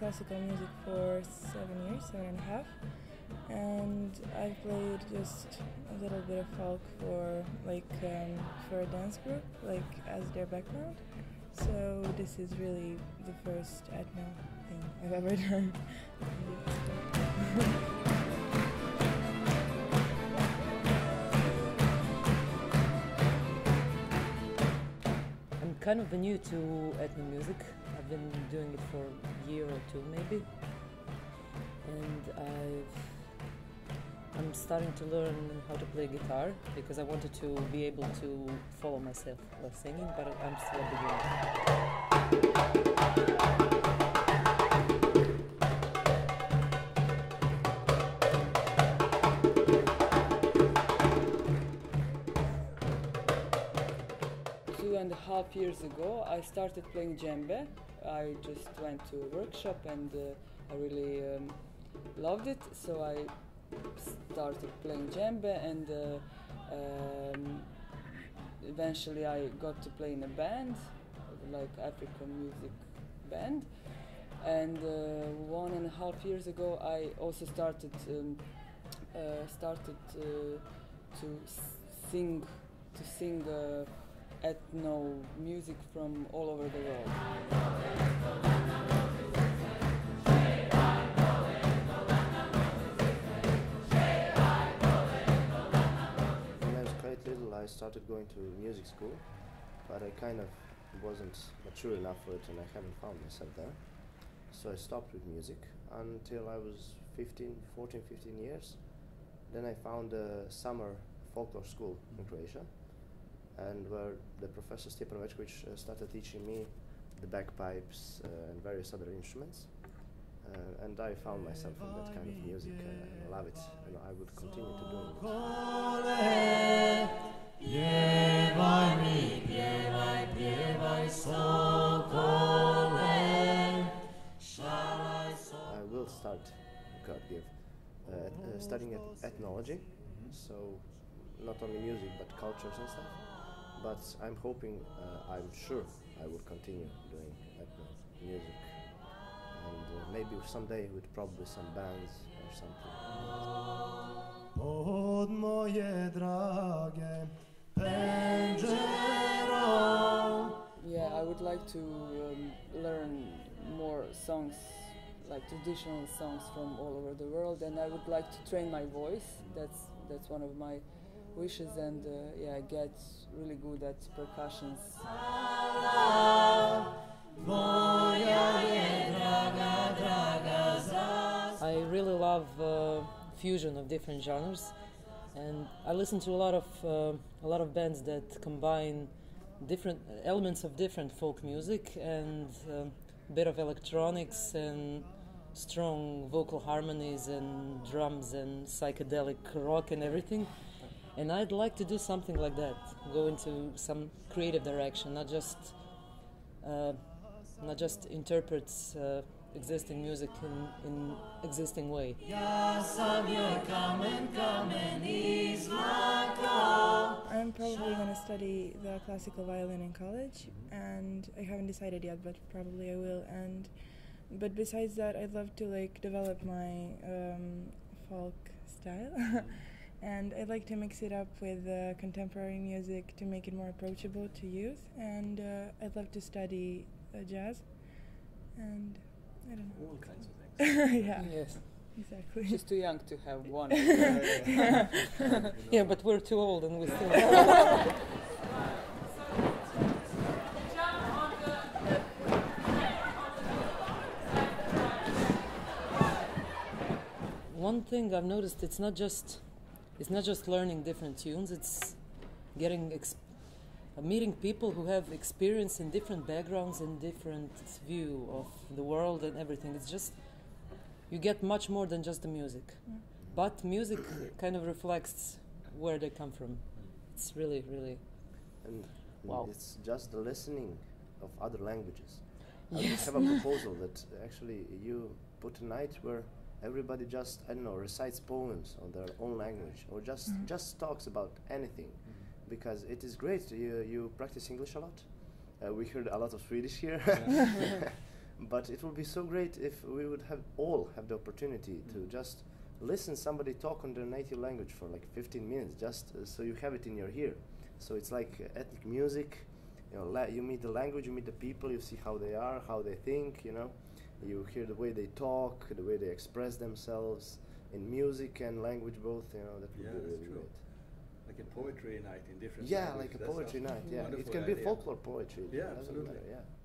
classical music for 7 years, 7.5, and I played just a little bit of folk for for a dance group, like as their background. So this is really the first ethno thing I've ever done. I'm kind of new to ethno music. I've been doing it for a year or two maybe, and I'm starting to learn how to play guitar because I wanted to be able to follow myself while singing, but I'm still a beginner. 2.5 years ago, I started playing djembe. I just went to a workshop and I really loved it, so I started playing djembe, and eventually I got to play in a band, like African music band. And 1.5 years ago, I also started to sing ethno music from all over the world. I started going to music school, but I kind of wasn't mature enough for it and I haven't found myself there. So I stopped with music until I was 14, 15 years. Then I found a summer folklore school in Croatia, and where the professor Stjepan started teaching me the bagpipes and various other instruments. And I found myself in that kind of music and I love it, and I would continue to do it. I will start, God give, studying ethnology, so not only music but cultures and stuff. But I'm hoping, I'm sure I will continue doing ethno music, and maybe someday with probably some bands or something. Yeah, I would like to learn more songs, like traditional songs from all over the world, and I would like to train my voice. That's one of my wishes, and yeah, I get really good at percussions. I really love fusion of different genres, and I listen to a lot of bands that combine different elements of different folk music and a bit of electronics and strong vocal harmonies and drums and psychedelic rock and everything. And I'd like to do something like that, go into some creative direction, not just interpret existing music in existing way. I'm probably going to study the classical violin in college, and I haven't decided yet, but probably I will. But besides that, I'd love to develop my folk style. And I'd like to mix it up with contemporary music to make it more approachable to youth. And I'd love to study jazz. And I don't know. All kinds of things. Yeah. Yes. Exactly. She's too young to have one. Yeah, but we're too old and we still. One thing I've noticed, it's not just learning different tunes. It's meeting people who have experience in different backgrounds and different view of the world and everything. It's just you get much more than just the music. Yeah. But music kind of reflects where they come from. It's really, really And wow. It's just the listening of other languages. Yes. I have a proposal that actually you put a night where everybody just, I don't know, recites poems on their own language, or just talks about anything, because it is great. You practice English a lot. We heard a lot of Swedish here, But it would be so great if we would have the opportunity to just listen somebody talk on their native language for like 15 minutes, just so you have it in your ear. So it's like ethnic music. You know, you meet the language, you meet the people, you see how they are, how they think. You know, you hear the way they talk, the way they express themselves in music and language both. You know, that would be really great. Like a poetry night in different yeah, languages. like a poetry night. Yeah, it Wonderful can be idea. folklore poetry. Yeah, Doesn't absolutely. matter, yeah.